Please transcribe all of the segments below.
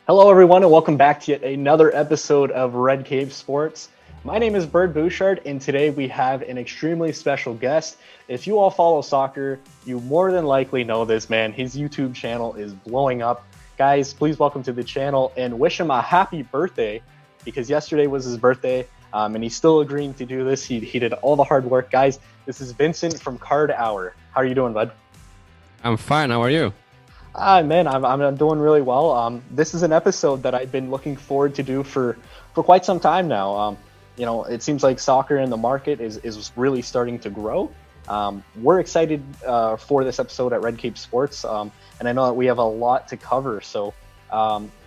Hello, everyone, and welcome back to yet another episode of Red Cave Sports. My name is Bird Bouchard, and today we have an extremely special guest. If you all follow soccer, you more than likely know this man. His YouTube channel is blowing up. Guys, please welcome to the channel and wish him a happy birthday because yesterday was his birthday, and he's still agreeing to do this. He did all the hard work. Guys, this is Vincent from CARDHOUR. How are you doing, bud? I'm fine. How are you? Man, I'm doing really well. This is an episode that I've been looking forward to do for quite some time now. It seems like soccer in the market is really starting to grow. We're excited for this episode at Red Cape Sports, and I know that we have a lot to cover. So,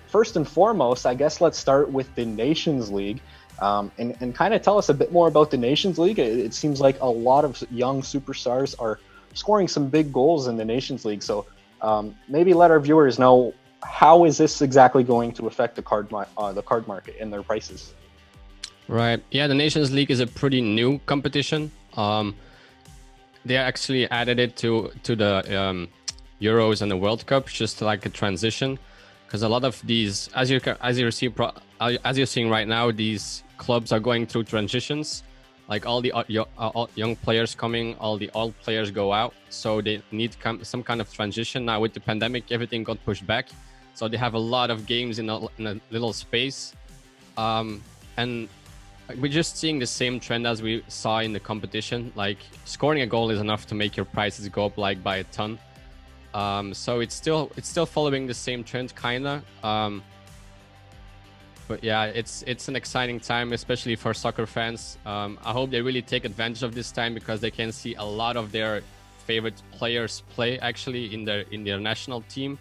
first and foremost, I guess let's start with the Nations League, and kind of tell us a bit more about the Nations League. It seems like a lot of young superstars are scoring some big goals in the Nations League. So. Maybe let our viewers know how is this exactly going to affect the card market and their prices. Right. Yeah, the Nations League is a pretty new competition. They actually added it to the Euros and the World Cup, just like a transition, because a lot of these, as you're seeing right now, these clubs are going through transitions. Like all the young players coming, all the old players go out. So they need some kind of transition. Now with the pandemic, everything got pushed back. So they have a lot of games in a little space. And we're just seeing the same trend as we saw in the competition. Like scoring a goal is enough to make your prices go up like by a ton. So it's still following the same trend, kinda. But yeah, it's an exciting time, especially for soccer fans. I hope they really take advantage of this time because they can see a lot of their favorite players play actually in their national team,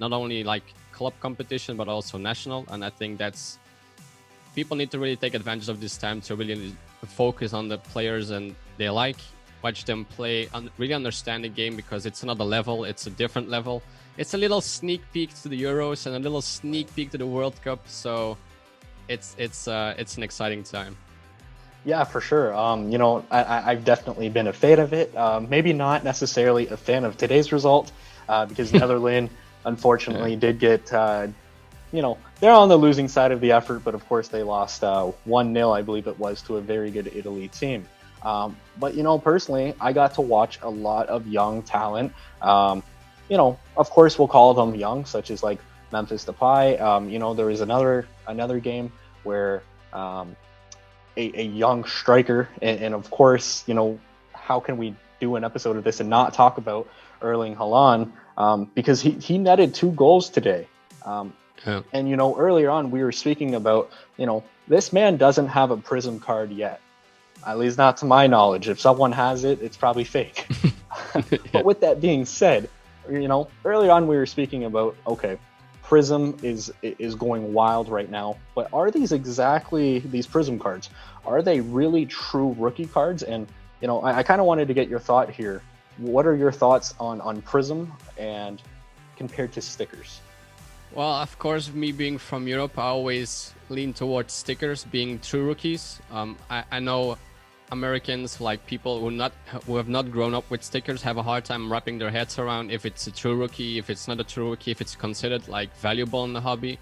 not only like club competition but also national. And I think that's people need to really take advantage of this time to really focus on the players and they like watch them play, really understand the game because it's another level. It's a different level. It's a little sneak peek to the Euros and a little sneak peek to the World Cup. So. It's an exciting time. Yeah, for sure. I've definitely been a fan of it. Maybe not necessarily a fan of today's result, because Netherlands unfortunately did get, they're on the losing side of the effort, but of course they lost 1-0, I believe it was, to a very good Italy team. But personally, I got to watch a lot of young talent. Of course we'll call them young, such as like Memphis Depay. There was another game where a young striker, and of course, how can we do an episode of this and not talk about Erling Haaland, because he netted 2 goals today. Yeah. And earlier on we were speaking about, this man doesn't have a Prism card yet, at least not to my knowledge. If someone has it, it's probably fake. But with that being said, earlier on we were speaking about, okay, Prism is going wild right now, but are these Prism cards? Are they really true rookie cards? And I kind of wanted to get your thought here. What are your thoughts on Prism and compared to stickers? Well, of course, me being from Europe, I always lean towards stickers being true rookies. I know Americans, like people who have not grown up with stickers, have a hard time wrapping their heads around if it's a true rookie, if it's not a true rookie, if it's considered like valuable in the hobby.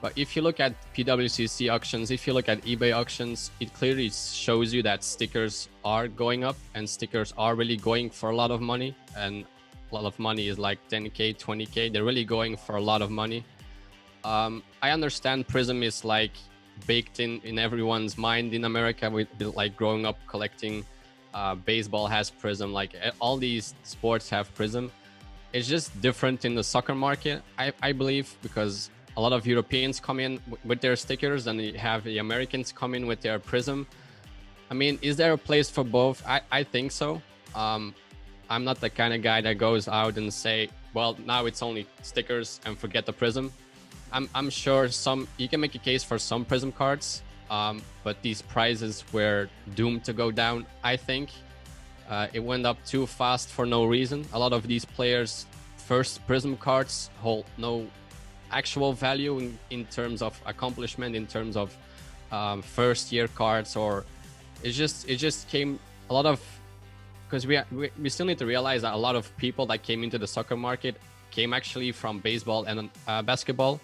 But if you look at PWCC auctions, if you look at eBay auctions, it clearly shows you that stickers are going up and stickers are really going for a lot of money. And a lot of money is like 10K, 20K. They're really going for a lot of money. I understand Prism is like baked in everyone's mind in America, with like growing up collecting. Baseball has Prism, like all these sports have Prism. It's just different in the soccer market, I believe, because a lot of Europeans come in with their stickers and you have the Americans come in with their Prism. I mean, is there a place for both? I think so. I'm not the kind of guy that goes out and say, well, now it's only stickers and forget the Prism. I'm sure you can make a case for some Prism cards, but these prices were doomed to go down. I think it went up too fast for no reason. A lot of these players' first Prism cards hold no actual value in terms of accomplishment, in terms of first year cards, or it just came a lot of, because we still need to realize that a lot of people that came into the soccer market came actually from baseball and basketball.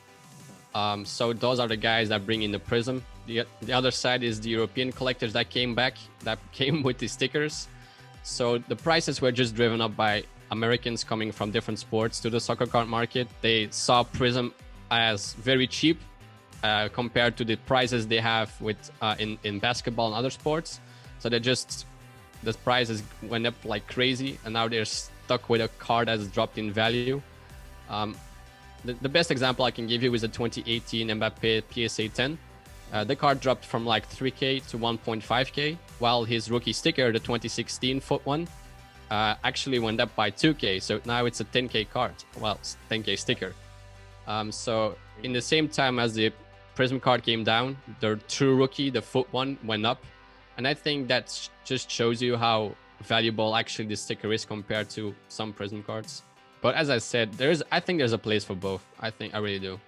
So those are the guys that bring in the Prism. The other side is the European collectors that came back, that came with the stickers. So the prices were just driven up by Americans coming from different sports to the soccer card market. They saw Prism as very cheap compared to the prices they have with in basketball and other sports. So the prices went up like crazy, and now they're stuck with a card that's dropped in value. The best example I can give you is the 2018 Mbappe PSA 10. The card dropped from like 3K to 1.5K, while his rookie sticker, the 2016 foot one, actually went up by 2K. So now it's a 10K card. Well, 10K sticker. So in the same time as the Prism card came down, the true rookie, the foot one, went up. And I think that just shows you how valuable actually the sticker is compared to some Prism cards. But as I said, I think there's a place for both. I really do.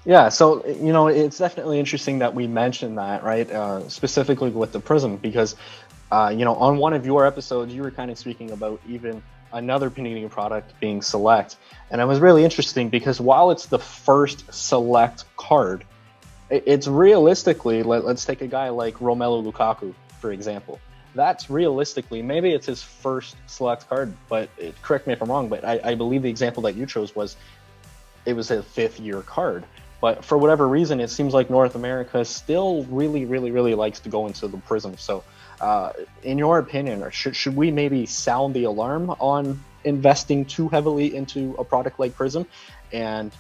Yeah, so it's definitely interesting that we mentioned that, right? Specifically with the Prism, because on one of your episodes, you were kind of speaking about even another Panini product being Select, and it was really interesting because while it's the first Select card, it's realistically, let's take a guy like Romelu Lukaku, for example. That's realistically, maybe it's his first Select card, but correct me if I'm wrong, but I believe the example that you chose it was a 5th-year card. But for whatever reason, it seems like North America still really, really, really likes to go into the Prism. So in your opinion, should we maybe sound the alarm on investing too heavily into a product like Prism? And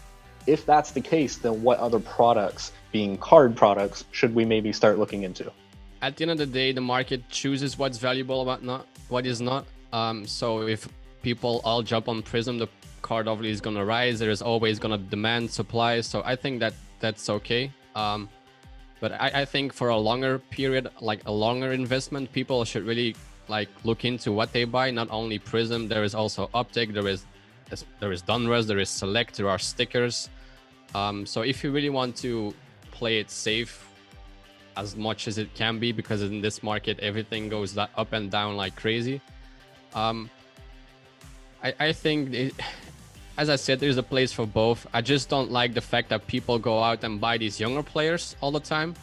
if that's the case, then what other products, being card products, should we maybe start looking into? At the end of the day, the market chooses what's valuable about what is not. So if people all jump on Prism, the card obviously is going to rise. There is always going to demand supply. So I think that's okay. But I think for a longer period, like a longer investment, people should really like look into what they buy. Not only Prism, there is also Optic, there is Donruss, there is Select, there are stickers. So if you really want to play it safe as much as it can be, because in this market everything goes up and down like crazy, I think as I said, there's a place for both. I just don't like the fact that people go out and buy these younger players all the time,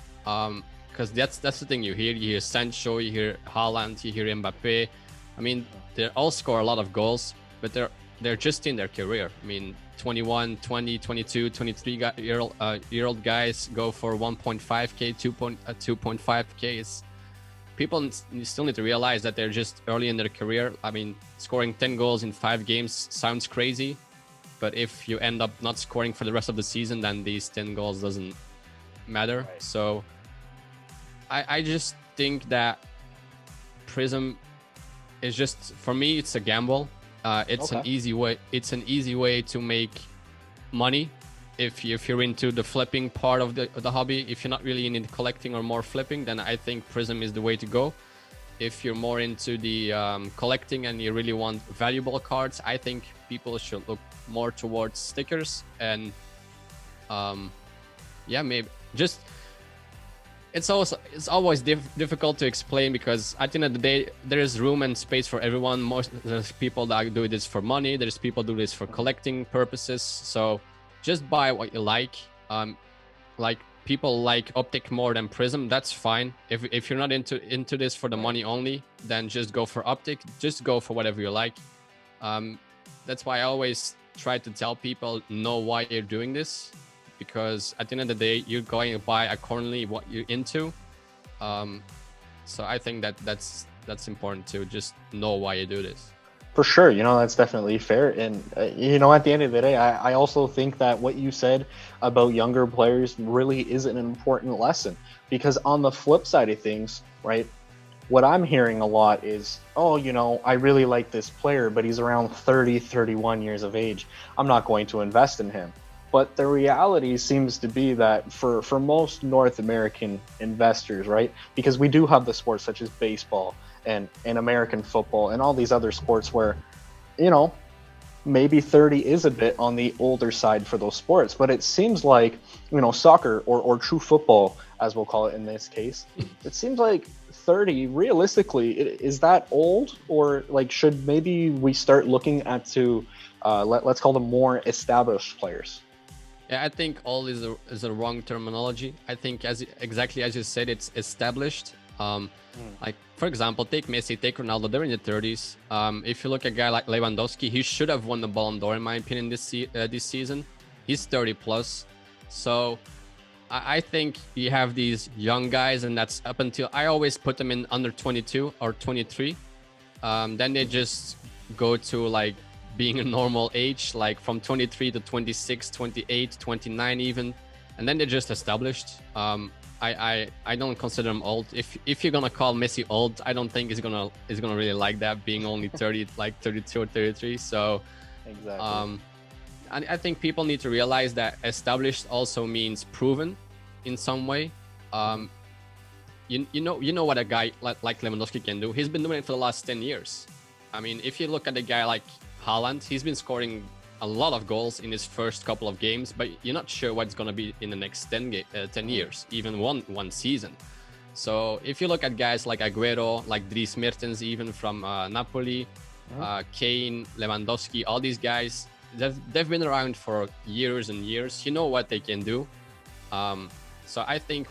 because that's the thing. You hear Sancho, you hear Haaland, you hear Mbappe. I mean, they all score a lot of goals, but they're just in their career. I mean, 21, 20, 22, 23-year-old guys go for 1.5K, 2.5K. People still need to realize that they're just early in their career. I mean, scoring 10 goals in 5 games sounds crazy, but if you end up not scoring for the rest of the season, then these 10 goals doesn't matter. Right. So I just think that Prism is just, for me, it's a gamble. It's okay. It's an easy way to make money if you're into the flipping part of the hobby. If you're not really into collecting or more flipping, then I think Prism is the way to go. If you're more into the collecting and you really want valuable cards, I think people should look more towards stickers. And maybe just it's always difficult to explain, because at the end of the day, there is room and space for everyone. There's people that do this for money, there's people do this for collecting purposes. So just buy what you like. Like people like Optic more than Prism, that's fine. If you're not into this for the money only, then just go for Optic. Just go for whatever you like. That's why I always try to tell people, know why you're doing this, because at the end of the day, you're going to buy accordingly what you're into. So I think that's important to just know why you do this. For sure, that's definitely fair. And, at the end of the day, I also think that what you said about younger players really is an important lesson, because on the flip side of things, right, what I'm hearing a lot is, I really like this player, but he's around 30, 31 years of age. I'm not going to invest in him. But the reality seems to be that for most North American investors, right, because we do have the sports such as baseball and American football and all these other sports where, maybe 30 is a bit on the older side for those sports. But it seems like, soccer or true football, as we'll call it in this case, it seems like 30, realistically, is that old? Or like, should maybe we start looking at let's call them more established players? Yeah, I think old is a wrong terminology. I think exactly as you said, it's established. Like for example, take Messi, take Ronaldo. They're in the 30s. If you look at a guy like Lewandowski, he should have won the Ballon d'Or in my opinion this season. He's 30 plus, so I think you have these young guys, and that's up until I always put them in under 22 or 23. Then they just go to like being a normal age, like from 23 to 26, 28, 29 even, and then they're just established. I don't consider them old. If you're gonna call Messi old, I don't think he's gonna really like that, being only 30, like 32 or 33. So Exactly. I think people need to realize that established also means proven in some way. You know what a guy like Lewandowski can do. He's been doing it for the last 10 years. I mean, if you look at a guy like Haaland, he's been scoring a lot of goals in his first couple of games, but you're not sure what's going to be in the next 10 years, even one season. So if you look at guys like Aguero, like Dries Mertens, even from Napoli, Kane, Lewandowski, all these guys, they've been around for years and years. You know what they can do. So I think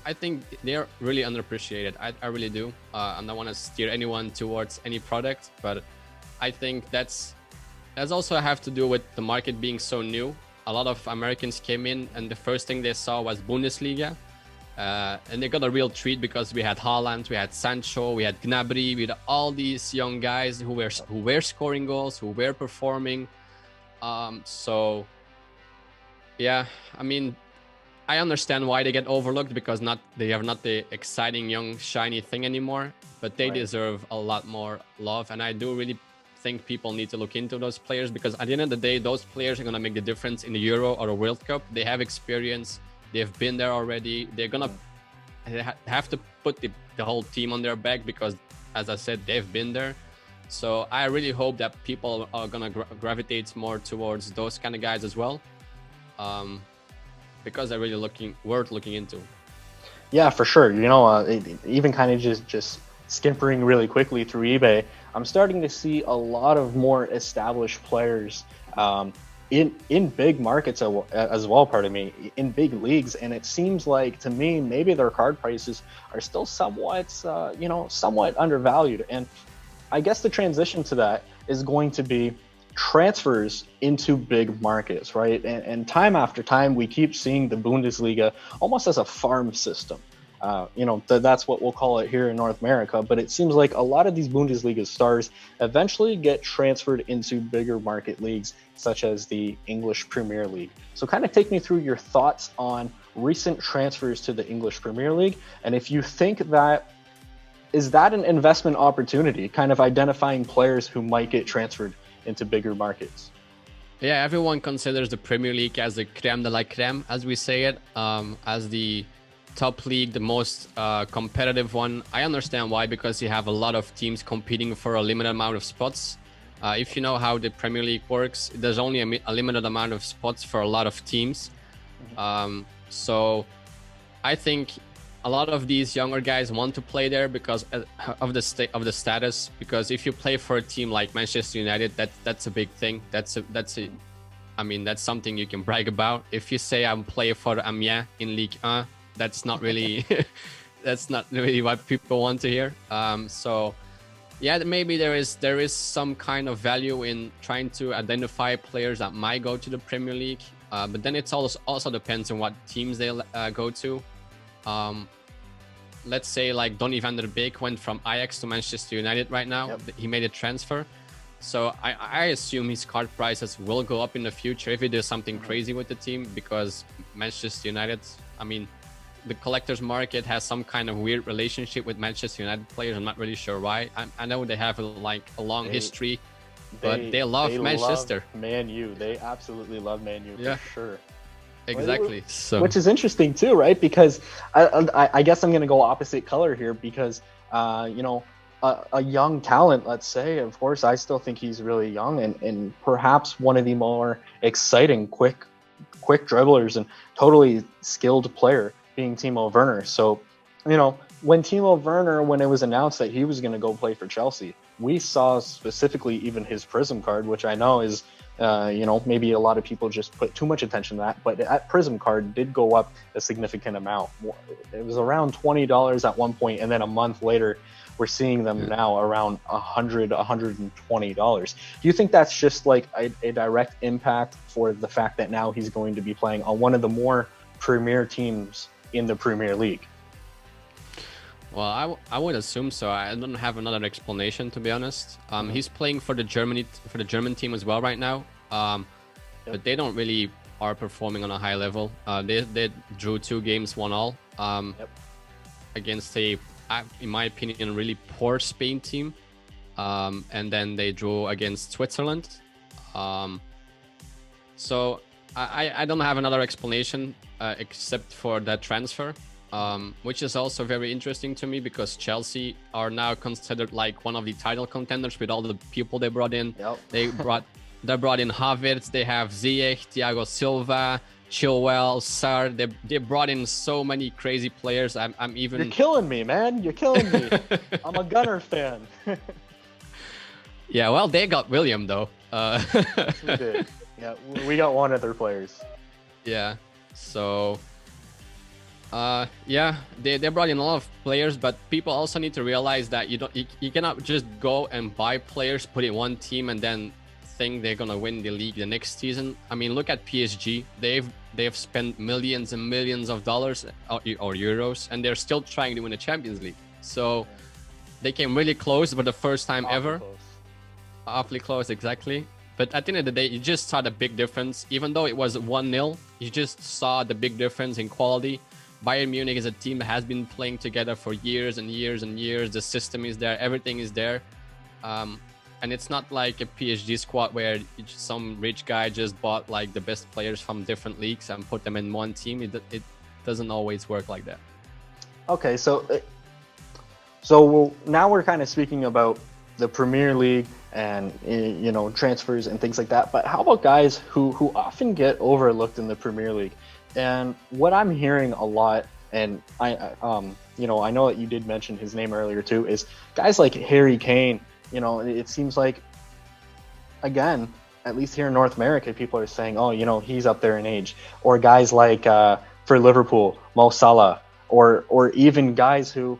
I think they're really underappreciated. I really do. And I don't want to steer anyone towards any product, but I think that's also have to do with the market being so new. A lot of Americans came in, and the first thing they saw was Bundesliga, and they got a real treat because we had Haaland, we had Sancho, we had Gnabry, we had all these young guys who were scoring goals, who were performing. So yeah, I mean, I understand why they get overlooked, because they have not the exciting young shiny thing anymore, but they deserve a lot more love. And I do really think people need to look into those players, because at the end of the day, those players are going to make the difference in the Euro or a World Cup. They have experience, they've been there already. They're going to have to put the whole team on their back, because as I said, they've been there. So I really hope that people are going to gravitate more towards those kind of guys as well. Because they're really worth looking into. Yeah, for sure. You know, even kind of just skimpering really quickly through eBay, I'm starting to see a lot of more established players in big markets as well. Pardon me, in big leagues, and it seems like to me maybe their card prices are still somewhat somewhat undervalued. And I guess the transition to that is going to be transfers into big markets, right? And time after time, we keep seeing the Bundesliga almost as a farm system. That's what we'll call it here in North America. But it seems like a lot of these Bundesliga stars eventually get transferred into bigger market leagues, such as the English Premier League. So kind of take me through your thoughts on recent transfers to the English Premier League. And if you think is that an investment opportunity, kind of identifying players who might get transferred into bigger markets? Yeah, everyone considers the Premier League as the creme de la creme, as we say it, as the top league, the most competitive one. I understand why, because you have a lot of teams competing for a limited amount of spots. If you know how the Premier League works, there's only a limited amount of spots for a lot of teams. So I think a lot of these younger guys want to play there because of the status. Because if you play for a team like Manchester United, that's a big thing. That's something you can brag about. If you say I'm playing for Amiens in Ligue 1, that's not really what people want to hear. So yeah, maybe there is some kind of value in trying to identify players that might go to the Premier League, but then it also depends on what teams they go to. Let's say like Donny van der Beek went from Ajax to Manchester United right now. Yep. He made a transfer. So I assume his card prices will go up in the future if he does something crazy with the team, because Manchester United, I mean, the collector's market has some kind of weird relationship with Manchester United players. I'm not really sure why. I know they have a long history, but they love Manchester. Love Man U. They absolutely love Man U for sure. Exactly. So, which is interesting too, right? Because I guess I'm going to go opposite color here, because a young talent, let's say, of course, I still think he's really young and perhaps one of the more exciting, quick dribblers and totally skilled player, being Timo Werner. So, when Timo Werner, when it was announced that he was going to go play for Chelsea, we saw specifically even his Prism card, which I know is, maybe a lot of people just put too much attention to that, but that Prism card did go up a significant amount. It was around $20 at one point, and then a month later, we're seeing them now around $120. Do you think that's just like a direct impact for the fact that now he's going to be playing on one of the more premier teams in the Premier League? Well, I would assume so. I don't have another explanation, to be honest. He's playing for the German team as well right now. But they don't really are performing on a high level. They drew 2 games, 1-1 against a, in my opinion, a really poor Spain team. And then they drew against Switzerland. So I don't have another explanation except for that transfer. Which is also very interesting to me because Chelsea are now considered like one of the title contenders with all the people they brought in. They brought in Havertz, they have Ziyech, Thiago Silva, Chilwell, Sarr. They brought in so many crazy players. I'm even. You're killing me, man. You're killing me. I'm a Gunner fan. Yeah, well, they got William though. We did. Yeah, we got one of their players. Yeah, so. Yeah, they brought in a lot of players, but people also need to realize that you cannot just go and buy players, put in one team, and then think they're gonna win the league the next season. I mean, look at PSG. They've spent millions and millions of dollars or euros, and they're still trying to win the Champions League. So they came really close for the first time ever. Awfully close, exactly. But at the end of the day, you just saw the big difference. Even though it was 1-0, you just saw the big difference in quality. Bayern Munich is a team that has been playing together for years and years and years. The system is there, everything is there. And it's not like a PSG squad where some rich guy just bought like the best players from different leagues and put them in one team. It doesn't always work like that. Okay, so now we're kind of speaking about the Premier League and transfers and things like that. But how about guys who often get overlooked in the Premier League? And what I'm hearing a lot, and I know that you did mention his name earlier too, is guys like Harry Kane. It seems like, again, at least here in North America, people are saying, oh, he's up there in age. Or guys like, for Liverpool, Mo Salah, or even guys who,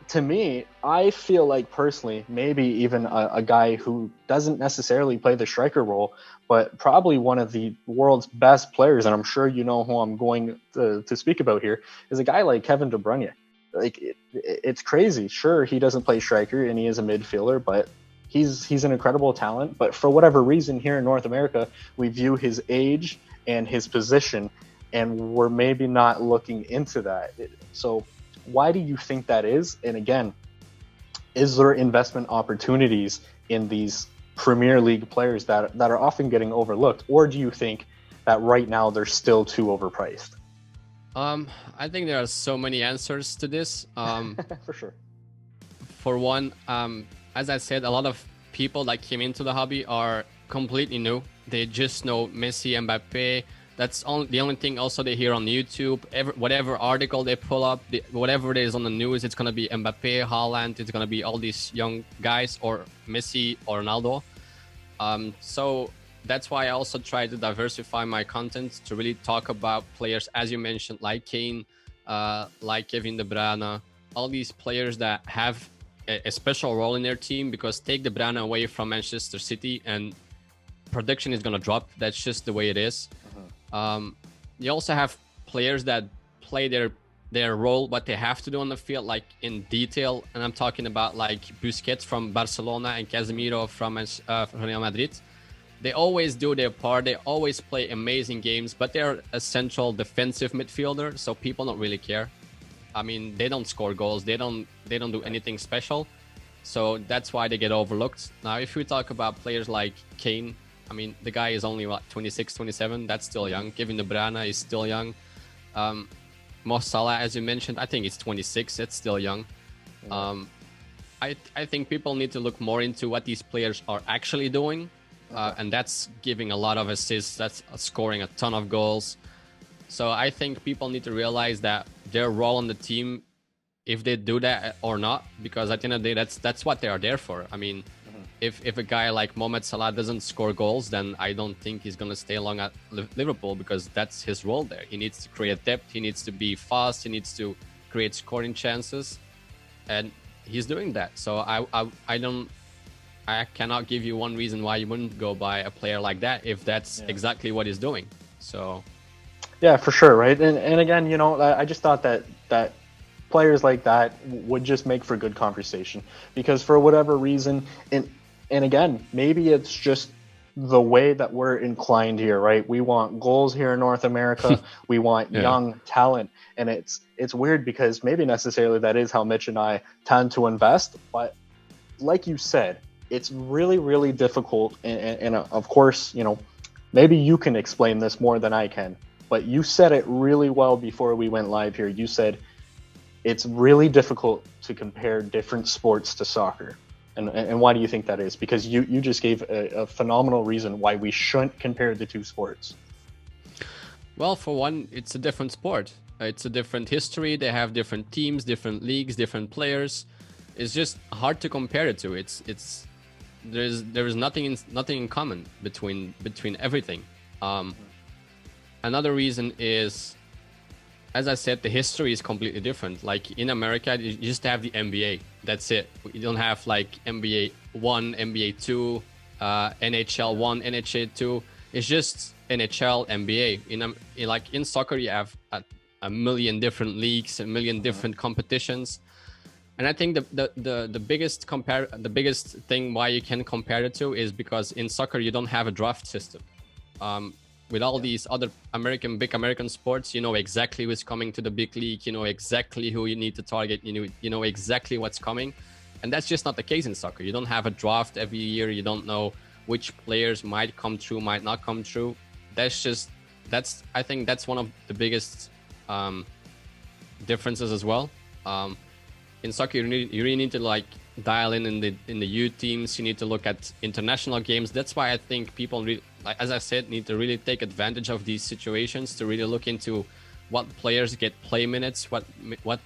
to me, I feel like personally, maybe even a guy who doesn't necessarily play the striker role, but probably one of the world's best players, and I'm sure you know who I'm going to speak about here, is a guy like Kevin De Bruyne. Like, it's crazy. Sure, he doesn't play striker and he is a midfielder, but he's an incredible talent. But for whatever reason, here in North America, we view his age and his position, and we're maybe not looking into that. So why do you think that is? And again, is there investment opportunities in these Premier League players that are often getting overlooked? Or do you think that right now they're still too overpriced? I think there are so many answers to this. For sure. For one, as I said, a lot of people that came into the hobby are completely new. They just know Messi, Mbappe. That's the only thing also they hear on YouTube. Whatever article they pull up, whatever it is on the news, it's going to be Mbappe, Haaland, it's going to be all these young guys, or Messi or Ronaldo. So that's why I also try to diversify my content to really talk about players, as you mentioned, like Kane, like Kevin De Bruyne, all these players that have a special role in their team, because take De Bruyne away from Manchester City and production is going to drop. That's just the way it is. You also have players that play their role, what they have to do on the field, like in detail. And I'm talking about like Busquets from Barcelona and Casemiro from Real Madrid. They always do their part. They always play amazing games, but they're a central defensive midfielder, so people don't really care. I mean, they don't score goals. They don't do anything special. So that's why they get overlooked. Now, if we talk about players like Kane, I mean, the guy is only, 26, 27? That's still young. Kevin De Bruyne is still young. Mo Salah, as you mentioned, I think it's 26. That's still young. I think people need to look more into what these players are actually doing. And that's giving a lot of assists. That's scoring a ton of goals. So I think people need to realize that their role on the team if they do that or not, because at the end of the day, that's what they are there for. I mean, if a guy like Mohamed Salah doesn't score goals, then I don't think he's gonna stay long at Liverpool, because that's his role there. He needs to create depth, he needs to be fast, he needs to create scoring chances, and he's doing that. So I cannot give you one reason why you wouldn't go buy a player like that if that's exactly what he's doing. So yeah, for sure, right? And again, you know, I just thought that players like that would just make for good conversation, because for whatever reason, and again, maybe it's just the way that we're inclined here, right? We want goals here in North America. We want young talent, and it's weird because maybe necessarily that is how Mitch and I tend to invest. But like you said, it's really, really difficult. And of course, you know, maybe you can explain this more than I can, but you said it really well before we went live here. You said it's really difficult to compare different sports to soccer. And why do you think that is? Because you just gave a phenomenal reason why we shouldn't compare the two sports. Well, for one, it's a different sport. It's a different history. They have different teams, different leagues, different players. It's just hard to compare it to. There's nothing in common between everything. Another reason is, as I said, the history is completely different. Like in America, you just have the NBA. That's it. You don't have like NBA 1, NBA 2, NHL 1, NHL 2. It's just NHL, NBA. In soccer, you have a million different leagues, a million different competitions. And I think the biggest thing why you can compare it to is because in soccer you don't have a draft system. With all these other big American sports, you know exactly who's coming to the big league. You know exactly who you need to target. You know exactly what's coming, and that's just not the case in soccer. You don't have a draft every year. You don't know which players might come through, might not come through. I think that's one of the biggest differences as well. In soccer, you really need to like dial in the youth teams. You need to look at international games. That's why I think people, like as I said, need to really take advantage of these situations to really look into what players get play minutes, what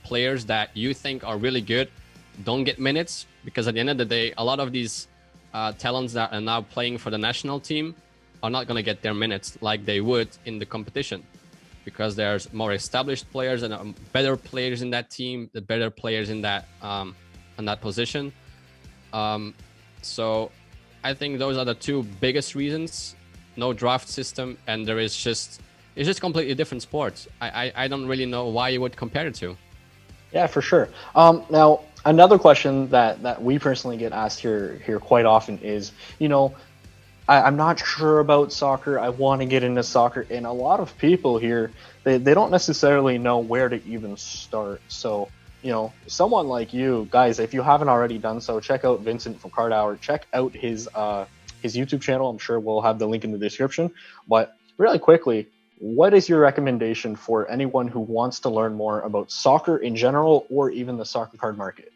players that you think are really good don't get minutes, because at the end of the day, a lot of these talents that are now playing for the national team are not going to get their minutes like they would in the competition, because there's more established players and better players in that team, the better players in that position. So I think those are the two biggest reasons. No draft system, and it's just completely different sports. I don't really know why you would compare it to. Yeah, for sure. Now another question that we personally get asked here quite often is, you know, I'm not sure about soccer. I want to get into soccer, and a lot of people here they don't necessarily know where to even start. So, you know, someone like you guys, if you haven't already done so, check out Vincent from CARDHOUR. Check out his YouTube channel. I'm sure we'll have the link in the description. But really quickly, what is your recommendation for anyone who wants to learn more about soccer in general, or even the soccer card market?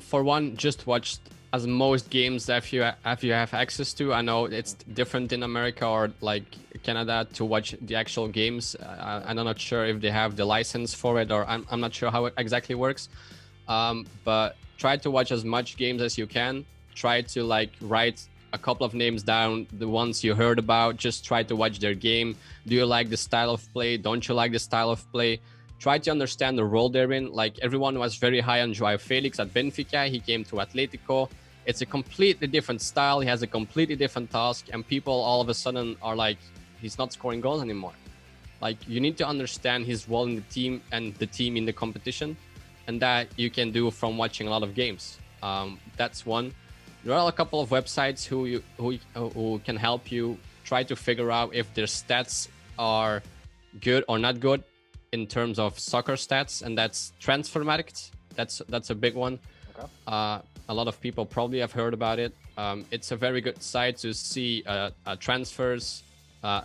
For one, just watch as most games if you have access to. I know it's different in America or like Canada to watch the actual games. I'm not sure if they have the license for it, or I'm not sure how it exactly works. But try to watch as much games as you can. Try to like write a couple of names down, the ones you heard about. Just try to watch their game. Do you like the style of play? Don't you like the style of play? Try to understand the role they're in. Like everyone was very high on Joao Felix at Benfica. He came to Atletico. It's a completely different style. He has a completely different task, and people all of a sudden are like, he's not scoring goals anymore. Like, you need to understand his role in the team and the team in the competition, and that you can do from watching a lot of games. That's one. There are a couple of websites who can help you try to figure out if their stats are good or not good in terms of soccer stats, and that's Transfermarkt. That's a big one. Okay. A lot of people probably have heard about it. It's a very good site to see transfers,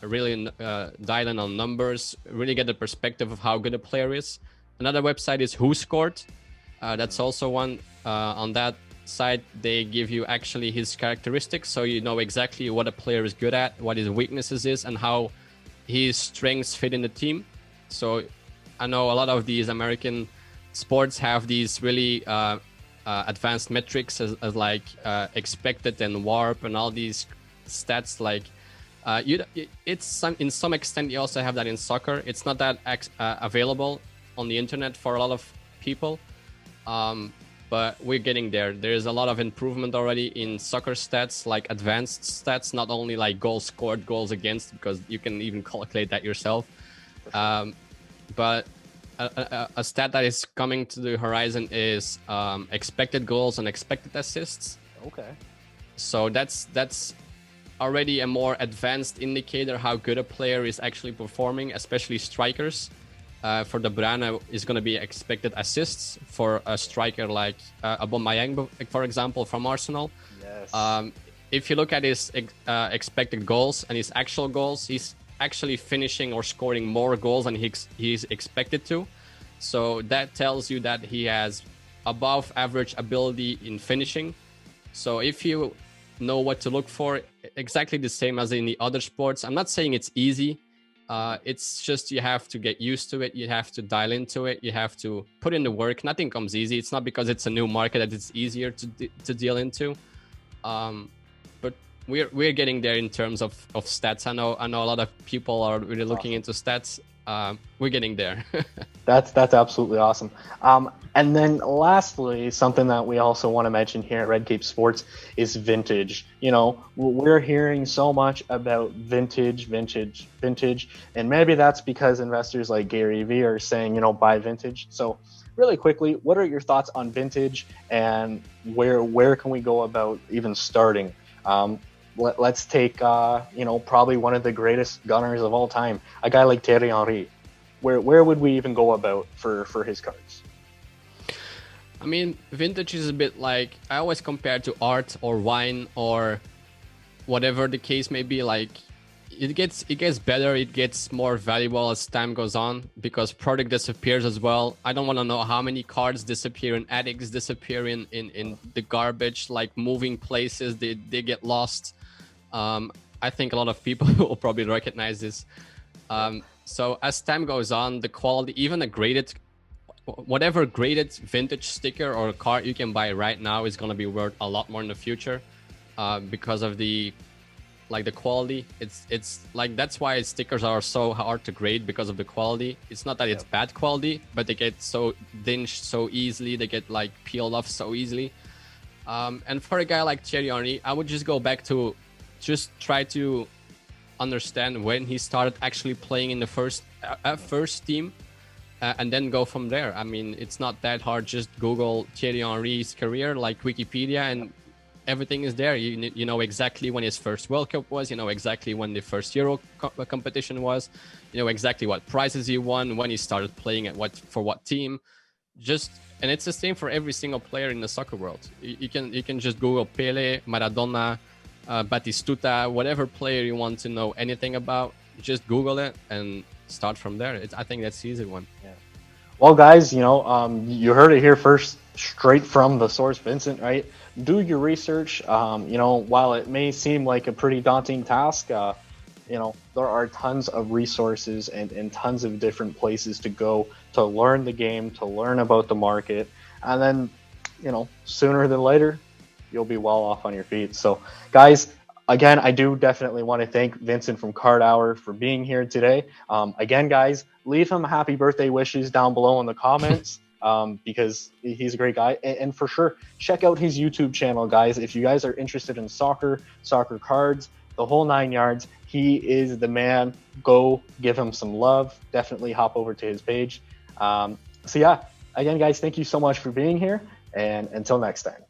really dial in on numbers, really get the perspective of how good a player is. Another website is Who Scored. That's also one. On that site, they give you actually his characteristics, so you know exactly what a player is good at, what his weaknesses is, and how his strengths fit in the team. So I know a lot of these American sports have these really advanced metrics as like expected and warp and all these stats. Like it's in some extent you also have that in soccer. It's not that available on the internet for a lot of people, but we're getting there. There's a lot of improvement already in soccer stats, like advanced stats, not only like goals scored, goals against, because you can even calculate that yourself. But a stat that is coming to the horizon is expected goals and expected assists. Okay. So that's already a more advanced indicator how good a player is actually performing, especially strikers. For De Bruyne is going to be expected assists. For a striker like Aubameyang, for example, from Arsenal. Yes. If you look at his expected goals and his actual goals, he's actually finishing or scoring more goals than he's expected to. So that tells you that he has above average ability in finishing. So if you know what to look for, exactly the same as in the other sports. I'm not saying it's easy. It's just you have to get used to it. You have to dial into it. You have to put in the work. Nothing comes easy. It's not because it's a new market that it's easier to deal into. But we're getting there in terms of stats. I know a lot of people are really looking into stats. We're getting there. That's absolutely awesome. And then lastly, something that we also want to mention here at Red Cape Sports is vintage. You know, we're hearing so much about vintage, and maybe that's because investors like Gary Vee are saying, you know, buy vintage. So really quickly, what are your thoughts on vintage, and where can we go about even starting? Let's take, you know, probably one of the greatest gunners of all time, a guy like Thierry Henry. Where would we even go about for his cards? I mean, vintage is a bit like, I always compare to art or wine or whatever the case may be. Like it gets better, it gets more valuable as time goes on because product disappears as well. I don't want to know how many cards disappear in attics, disappear in the garbage, like moving places, they get lost. I think a lot of people will probably recognize this. So as time goes on, the quality, even whatever graded vintage sticker or card you can buy right now is going to be worth a lot more in the future, because of the quality. It's like, that's why stickers are so hard to grade, because of the quality. It's not that it's bad quality, but they get so dinged so easily, they get like peeled off so easily. And for a guy like Thierry Henry, I would just go back to just try to understand when he started actually playing in the first team, and then go from there. I mean, it's not that hard. Just Google Thierry Henry's career, like Wikipedia, and everything is there. You know exactly when his first World Cup was. You know exactly when the first Euro competition was. You know exactly what prizes he won, when he started playing at for what team. And it's the same for every single player in the soccer world. You can just Google Pele, Maradona, Batistuta, whatever player you want to know anything about. Just Google it and start from there. I think that's the easy one. Yeah. Well, guys, you know, you heard it here first, straight from the source, Vincent, right? Do your research. You know, while it may seem like a pretty daunting task, you know, there are tons of resources and tons of different places to go to learn the game, to learn about the market. And then, you know, sooner than later, you'll be well off on your feet. So, guys, again, I do definitely want to thank Vincent from CARDHOUR for being here today. Again, guys, leave him happy birthday wishes down below in the comments, because he's a great guy. And for sure, check out his YouTube channel, guys. If you guys are interested in soccer cards, the whole 9 yards, he is the man. Go give him some love. Definitely hop over to his page. So yeah, again, guys, thank you so much for being here. And until next time.